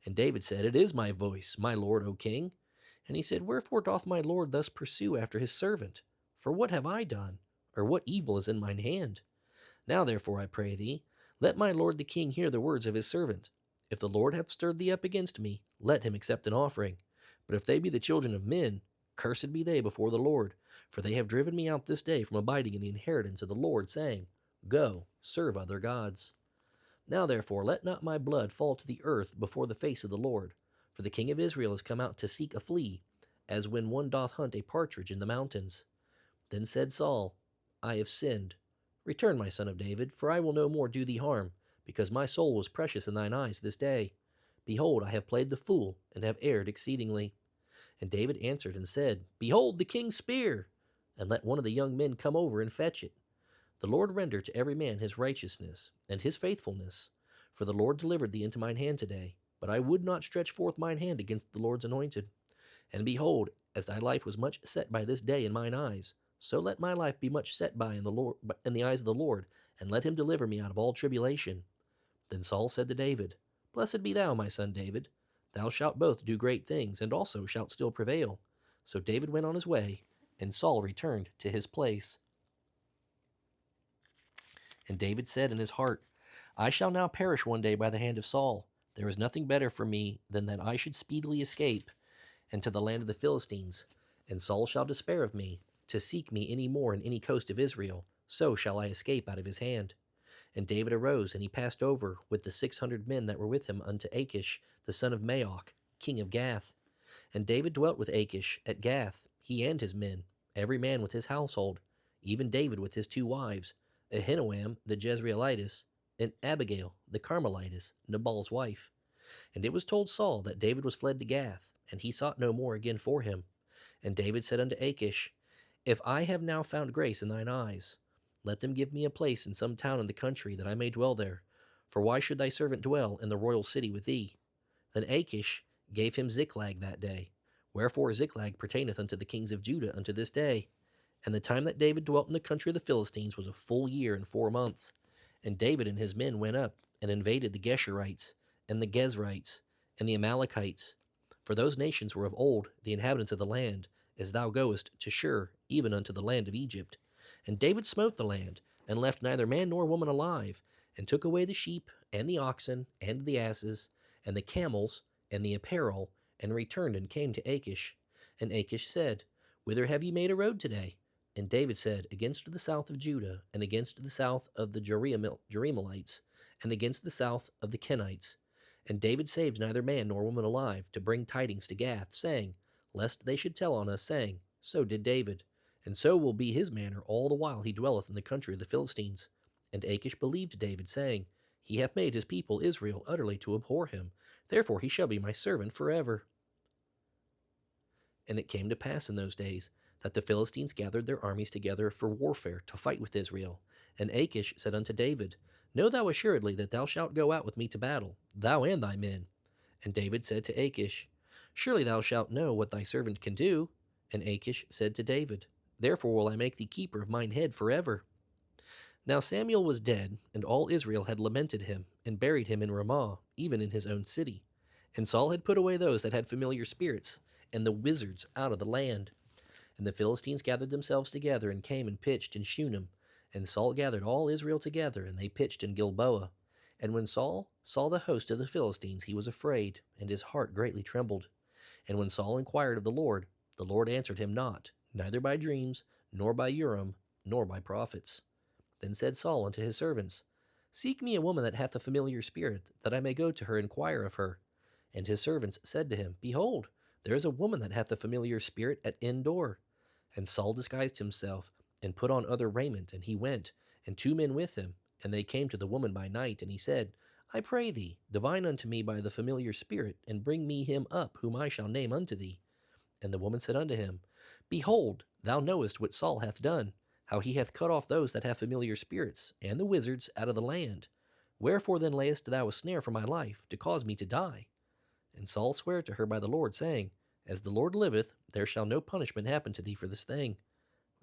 And David said, It is my voice, my lord, O king. And he said, Wherefore doth my lord thus pursue after his servant? For what have I done? Or what evil is in mine hand? Now therefore, I pray thee, let my lord the king hear the words of his servant. If the Lord hath stirred thee up against me, let him accept an offering. But if they be the children of men, cursed be they before the Lord. For they have driven me out this day from abiding in the inheritance of the Lord, saying, Go, serve other gods. Now therefore, let not my blood fall to the earth before the face of the Lord. For the king of Israel is come out to seek a flea, as when one doth hunt a partridge in the mountains. Then said Saul, I have sinned. Return, my son of David, for I will no more do thee harm, because my soul was precious in thine eyes this day. Behold, I have played the fool, and have erred exceedingly. And David answered and said, Behold the king's spear! And let one of the young men come over and fetch it. The Lord render to every man his righteousness, and his faithfulness. For the Lord delivered thee into mine hand today, but I would not stretch forth mine hand against the Lord's anointed. And behold, as thy life was much set by this day in mine eyes, so let my life be much set by in the eyes of the Lord, and let him deliver me out of all tribulation. Then Saul said to David, Blessed be thou, my son David. Thou shalt both do great things, and also shalt still prevail. So David went on his way, and Saul returned to his place. And David said in his heart, I shall now perish one day by the hand of Saul. There is nothing better for me than that I should speedily escape into the land of the Philistines, and Saul shall despair of me, to seek me any more in any coast of Israel. So shall I escape out of his hand. And David arose, and he passed over with the 600 men that were with him unto Achish, the son of Maoch, king of Gath. And David dwelt with Achish at Gath, he and his men, every man with his household, even David with his 2 wives, Ahinoam the Jezreelitess, and Abigail the Carmelitess, Nabal's wife. And it was told Saul that David was fled to Gath, and he sought no more again for him. And David said unto Achish, If I have now found grace in thine eyes, let them give me a place in some town in the country, that I may dwell there. For why should thy servant dwell in the royal city with thee? Then Achish gave him Ziklag that day. Wherefore Ziklag pertaineth unto the kings of Judah unto this day. And the time that David dwelt in the country of the Philistines was a full year and 4 months. And David and his men went up and invaded the Geshurites, and the Gezrites, and the Amalekites. For those nations were of old the inhabitants of the land, as thou goest to Shur, even unto the land of Egypt. And David smote the land, and left neither man nor woman alive, and took away the sheep, and the oxen, and the asses, and the camels, and the apparel, and returned and came to Achish. And Achish said, Whither have ye made a road today? And David said, Against the south of Judah, and against the south of the Jerahmeelites, and against the south of the Kenites. And David saved neither man nor woman alive, to bring tidings to Gath, saying, Lest they should tell on us, saying, So did David. And so will be his manner all the while he dwelleth in the country of the Philistines. And Achish believed David, saying, He hath made his people Israel utterly to abhor him. Therefore he shall be my servant forever. And it came to pass in those days, that the Philistines gathered their armies together for warfare to fight with Israel. And Achish said unto David, Know thou assuredly that thou shalt go out with me to battle, thou and thy men. And David said to Achish, Surely thou shalt know what thy servant can do. And Achish said to David, Therefore will I make thee keeper of mine head forever. Now Samuel was dead, and all Israel had lamented him, and buried him in Ramah, even in his own city. And Saul had put away those that had familiar spirits, and the wizards out of the land. And the Philistines gathered themselves together, and came and pitched in Shunem. And Saul gathered all Israel together, and they pitched in Gilboa. And when Saul saw the host of the Philistines, he was afraid, and his heart greatly trembled. And when Saul inquired of the Lord answered him not, neither by dreams, nor by Urim, nor by prophets. Then said Saul unto his servants, Seek me a woman that hath a familiar spirit, that I may go to her and inquire of her. And his servants said to him, Behold, there is a woman that hath a familiar spirit at Endor. And Saul disguised himself, and put on other raiment, and he went, and 2 men with him. And they came to the woman by night, and he said, I pray thee, divine unto me by the familiar spirit, and bring me him up whom I shall name unto thee. And the woman said unto him, Behold, thou knowest what Saul hath done, how he hath cut off those that have familiar spirits, and the wizards out of the land. Wherefore then layest thou a snare for my life, to cause me to die? And Saul sware to her by the Lord, saying, As the Lord liveth, there shall no punishment happen to thee for this thing.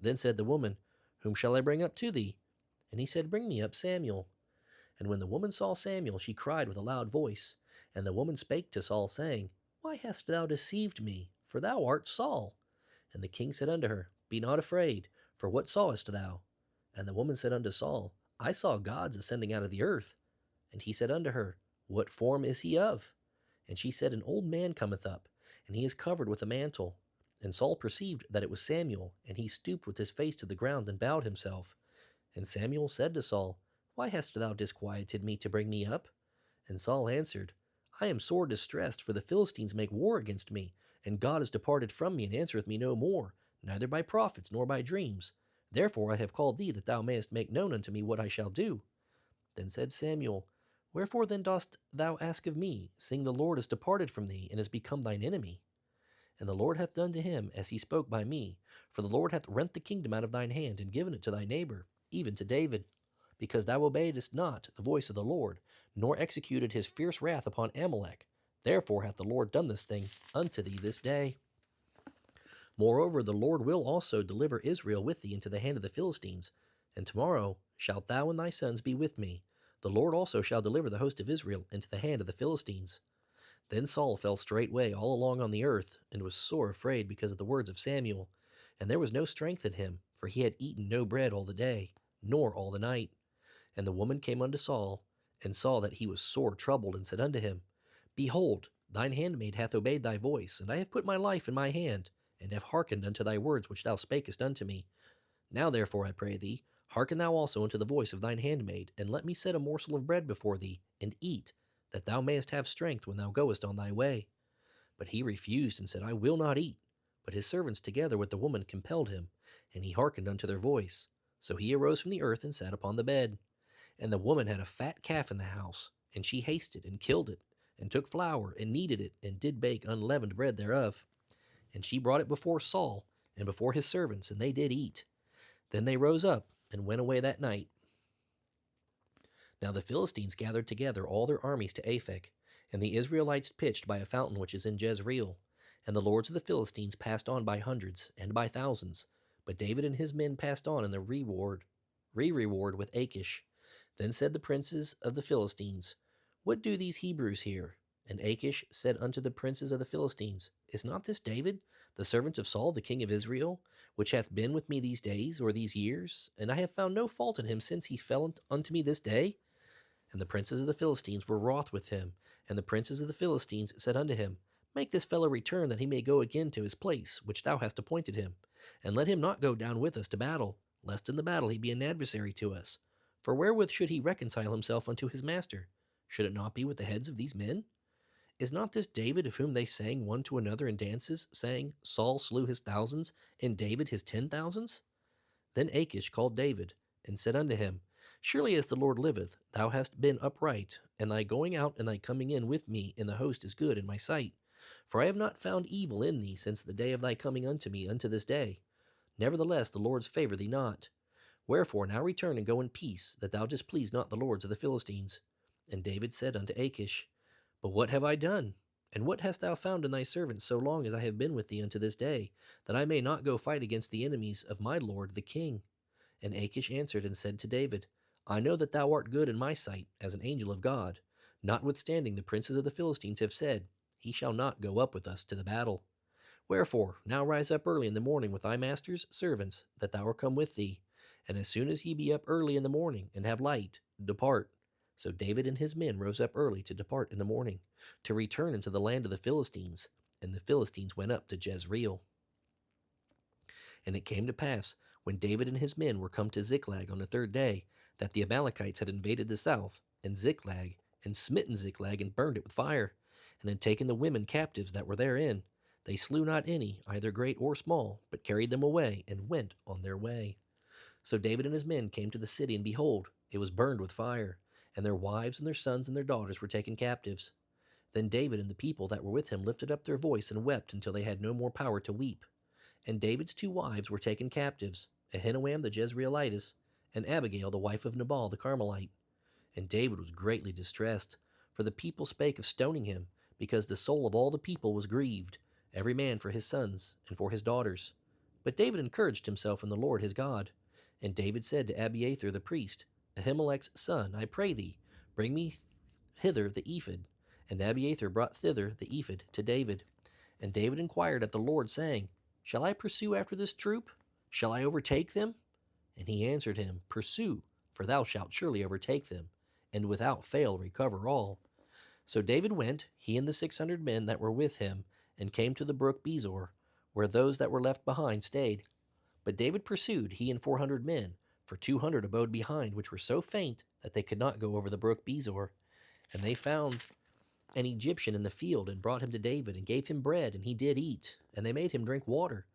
Then said the woman, Whom shall I bring up to thee? And he said, Bring me up Samuel. And when the woman saw Samuel, she cried with a loud voice. And the woman spake to Saul, saying, Why hast thou deceived me? For thou art Saul. And the king said unto her, Be not afraid, for what sawest thou? And the woman said unto Saul, I saw gods ascending out of the earth. And he said unto her, What form is he of? And she said, An old man cometh up, and he is covered with a mantle. And Saul perceived that it was Samuel, and he stooped with his face to the ground and bowed himself. And Samuel said to Saul, Why hast thou disquieted me to bring me up? And Saul answered, I am sore distressed, for the Philistines make war against me, and God is departed from me, and answereth me no more, neither by prophets nor by dreams. Therefore I have called thee, that thou mayest make known unto me what I shall do. Then said Samuel, Wherefore then dost thou ask of me, seeing the Lord is departed from thee, and is become thine enemy? And the Lord hath done to him as he spoke by me, for the Lord hath rent the kingdom out of thine hand, and given it to thy neighbor, even to David, because thou obeyedst not the voice of the Lord, nor executed his fierce wrath upon Amalek. Therefore hath the Lord done this thing unto thee this day. Moreover, the Lord will also deliver Israel with thee into the hand of the Philistines, and tomorrow shalt thou and thy sons be with me. The Lord also shall deliver the host of Israel into the hand of the Philistines. Then Saul fell straightway all along on the earth, and was sore afraid because of the words of Samuel. And there was no strength in him, for he had eaten no bread all the day, nor all the night. And the woman came unto Saul, and saw that he was sore troubled, and said unto him, Behold, thine handmaid hath obeyed thy voice, and I have put my life in my hand, and have hearkened unto thy words which thou spakest unto me. Now therefore, I pray thee, hearken thou also unto the voice of thine handmaid, and let me set a morsel of bread before thee, and eat, that thou mayest have strength when thou goest on thy way. But he refused, and said, I will not eat. But his servants together with the woman compelled him, and he hearkened unto their voice. So he arose from the earth, and sat upon the bed. And the woman had a fat calf in the house, and she hasted, and killed it, and took flour, and kneaded it, and did bake unleavened bread thereof. And she brought it before Saul, and before his servants, and they did eat. Then they rose up, and went away that night. Now the Philistines gathered together all their armies to Aphek, and the Israelites pitched by a fountain which is in Jezreel. And the lords of the Philistines passed on by hundreds, and by thousands. But David and his men passed on in the reward with Achish. Then said the princes of the Philistines, What do these Hebrews here? And Achish said unto the princes of the Philistines, Is not this David, the servant of Saul, the king of Israel, which hath been with me these days, or these years? And I have found no fault in him since he fell unto me this day. And the princes of the Philistines were wroth with him. And the princes of the Philistines said unto him, Make this fellow return, that he may go again to his place, which thou hast appointed him. And let him not go down with us to battle, lest in the battle he be an adversary to us. For wherewith should he reconcile himself unto his master? Should it not be with the heads of these men? Is not this David, of whom they sang one to another in dances, saying, Saul slew his thousands, and David his 10,000s? Then Achish called David, and said unto him, Surely as the Lord liveth, thou hast been upright, and thy going out and thy coming in with me in the host is good in my sight. For I have not found evil in thee since the day of thy coming unto me unto this day. Nevertheless the Lords favour thee not. Wherefore now return and go in peace, that thou displease not the lords of the Philistines. And David said unto Achish, But what have I done? And what hast thou found in thy servant so long as I have been with thee unto this day, that I may not go fight against the enemies of my lord the king? And Achish answered and said to David, I know that thou art good in my sight, as an angel of God. Notwithstanding the princes of the Philistines have said, He shall not go up with us to the battle. Wherefore now rise up early in the morning with thy master's servants, that thou are come with thee. And as soon as ye be up early in the morning, and have light, depart. So David and his men rose up early to depart in the morning, to return into the land of the Philistines. And the Philistines went up to Jezreel. And it came to pass, when David and his men were come to Ziklag on the third day, that the Amalekites had invaded the south, and Ziklag, and smitten Ziklag, and burned it with fire, and had taken the women captives that were therein. They slew not any, either great or small, but carried them away, and went on their way. So David and his men came to the city, and behold, it was burned with fire. and their wives and their sons and their daughters were taken captives. Then David and the people that were with him lifted up their voice and wept until they had no more power to weep. And David's 2 wives were taken captives, Ahinoam the Jezreelitess, and Abigail the wife of Nabal the Carmelite. And David was greatly distressed, for the people spake of stoning him, because the soul of all the people was grieved, every man for his sons and for his daughters. But David encouraged himself in the Lord his God. And David said to Abiathar the priest, Ahimelech's son, I pray thee, bring me hither the ephod. And Abiathar brought thither the ephod to David. And David inquired at the Lord, saying, Shall I pursue after this troop? Shall I overtake them? And he answered him, Pursue, for thou shalt surely overtake them, and without fail recover all. So David went, he and the 600 men that were with him, and came to the brook Bezor, where those that were left behind stayed. But David pursued, he and 400 men, for 200 abode behind, which were so faint that they could not go over the brook Bezor. And they found an Egyptian in the field, and brought him to David, and gave him bread, and he did eat, and they made him drink water.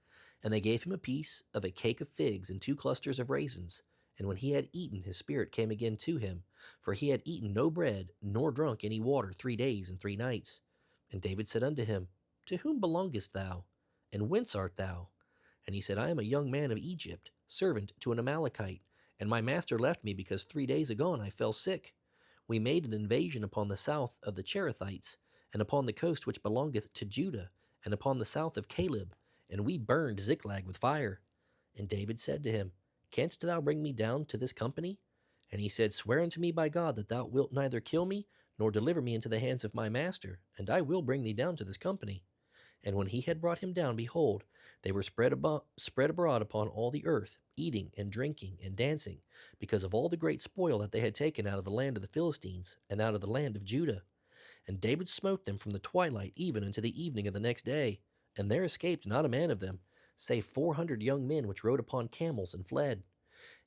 And they gave him a piece of a cake of figs, and 2 clusters of raisins. And when he had eaten, his spirit came again to him, for he had eaten no bread, nor drunk any water 3 days and 3 nights. And David said unto him, To whom belongest thou? And whence art thou? And he said, I am a young man of Egypt, servant to an Amalekite, and my master left me because 3 days agone I fell sick. We made an invasion upon the south of the Cherethites, and upon the coast which belongeth to Judah, and upon the south of Caleb, and we burned Ziklag with fire. And David said to him, Canst thou bring me down to this company? And he said, Swear unto me by God that thou wilt neither kill me, nor deliver me into the hands of my master, and I will bring thee down to this company. And when he had brought him down, behold, they were spread abroad upon all the earth, eating and drinking and dancing, because of all the great spoil that they had taken out of the land of the Philistines, and out of the land of Judah. And David smote them from the twilight even unto the evening of the next day, and there escaped not a man of them, save 400 young men which rode upon camels and fled.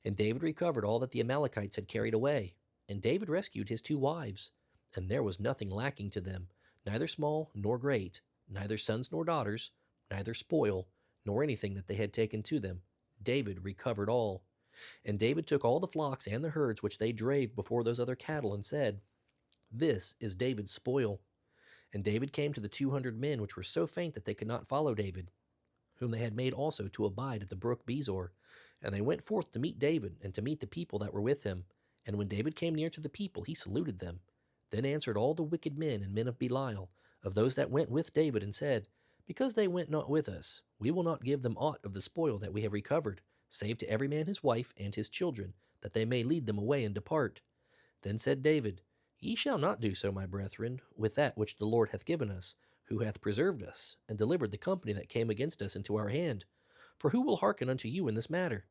And David recovered all that the Amalekites had carried away. And David rescued his 2 wives, and there was nothing lacking to them, neither small nor great, neither sons nor daughters, neither spoil, nor anything that they had taken to them. David recovered all. And David took all the flocks and the herds which they drave before those other cattle, and said, This is David's spoil. And David came to the 200 men which were so faint that they could not follow David, whom they had made also to abide at the brook Bezor. And they went forth to meet David, and to meet the people that were with him. And when David came near to the people, he saluted them. Then answered all the wicked men and men of Belial, of those that went with David, and said, Because they went not with us, we will not give them aught of the spoil that we have recovered, save to every man his wife and his children, that they may lead them away and depart. Then said David, Ye shall not do so, my brethren, with that which the Lord hath given us, who hath preserved us, and delivered the company that came against us into our hand. For who will hearken unto you in this matter?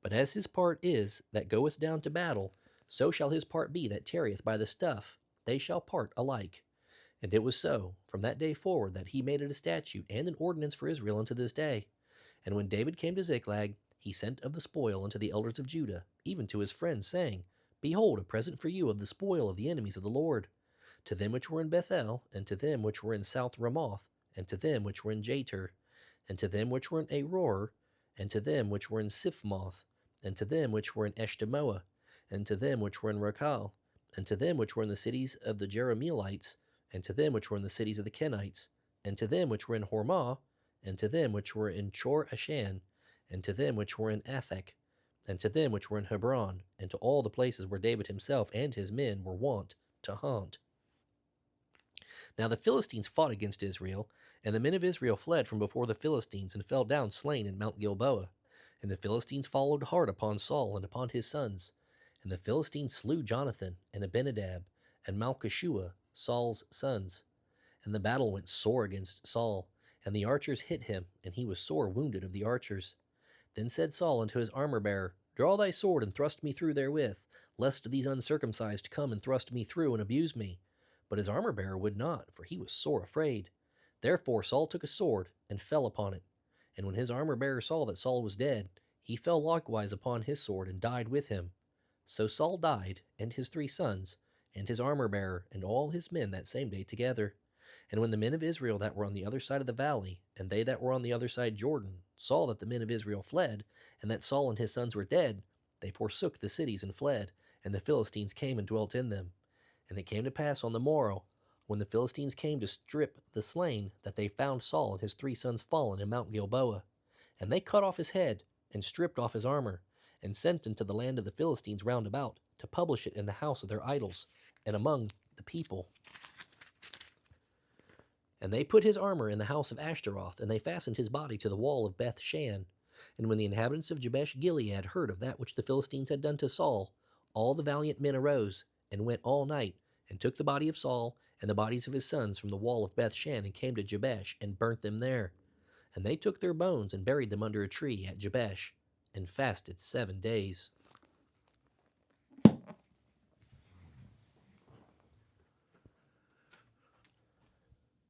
But as his part is that goeth down to battle, so shall his part be that tarrieth by the stuff. They shall part alike. And it was so, from that day forward, that he made it a statute and an ordinance for Israel unto this day. And when David came to Ziklag, he sent of the spoil unto the elders of Judah, even to his friends, saying, Behold, a present for you of the spoil of the enemies of the Lord. To them which were in Bethel, and to them which were in South Ramoth, and to them which were in Jatir, and to them which were in Aror, and to them which were in Siphmoth, and to them which were in Eshtemoa, and to them which were in Rakal, and to them which were in the cities of the Jerahmeelites, and to them which were in the cities of the Kenites, and to them which were in Hormah, and to them which were in Chor Ashan, and to them which were in Athek, and to them which were in Hebron, and to all the places where David himself and his men were wont to haunt. Now the Philistines fought against Israel, and the men of Israel fled from before the Philistines, and fell down slain in Mount Gilboa. And the Philistines followed hard upon Saul and upon his sons. And the Philistines slew Jonathan, and Abinadab, and Malchishua, Saul's sons. And the battle went sore against Saul, and the archers hit him, and he was sore wounded of the archers. Then said Saul unto his armor-bearer, Draw thy sword, and thrust me through therewith, lest these uncircumcised come and thrust me through, and abuse me. But his armor-bearer would not, for he was sore afraid. Therefore Saul took a sword, and fell upon it. And when his armor-bearer saw that Saul was dead, he fell likewise upon his sword, and died with him. So Saul died, and his 3 sons, and his armor-bearer, and all his men that same day together. And when the men of Israel that were on the other side of the valley, and they that were on the other side Jordan, saw that the men of Israel fled, and that Saul and his sons were dead, they forsook the cities and fled, and the Philistines came and dwelt in them. And it came to pass on the morrow, when the Philistines came to strip the slain, that they found Saul and his 3 sons fallen in Mount Gilboa. And they cut off his head, and stripped off his armor, and sent into the land of the Philistines round about, to publish it in the house of their idols, and among the people. And they put his armor in the house of Ashtaroth, and they fastened his body to the wall of Beth Shan. And when the inhabitants of Jabesh Gilead heard of that which the Philistines had done to Saul, all the valiant men arose, and went all night, and took the body of Saul and the bodies of his sons from the wall of Beth Shan, and came to Jabesh, and burnt them there. And they took their bones, and buried them under a tree at Jabesh, and fasted 7 days.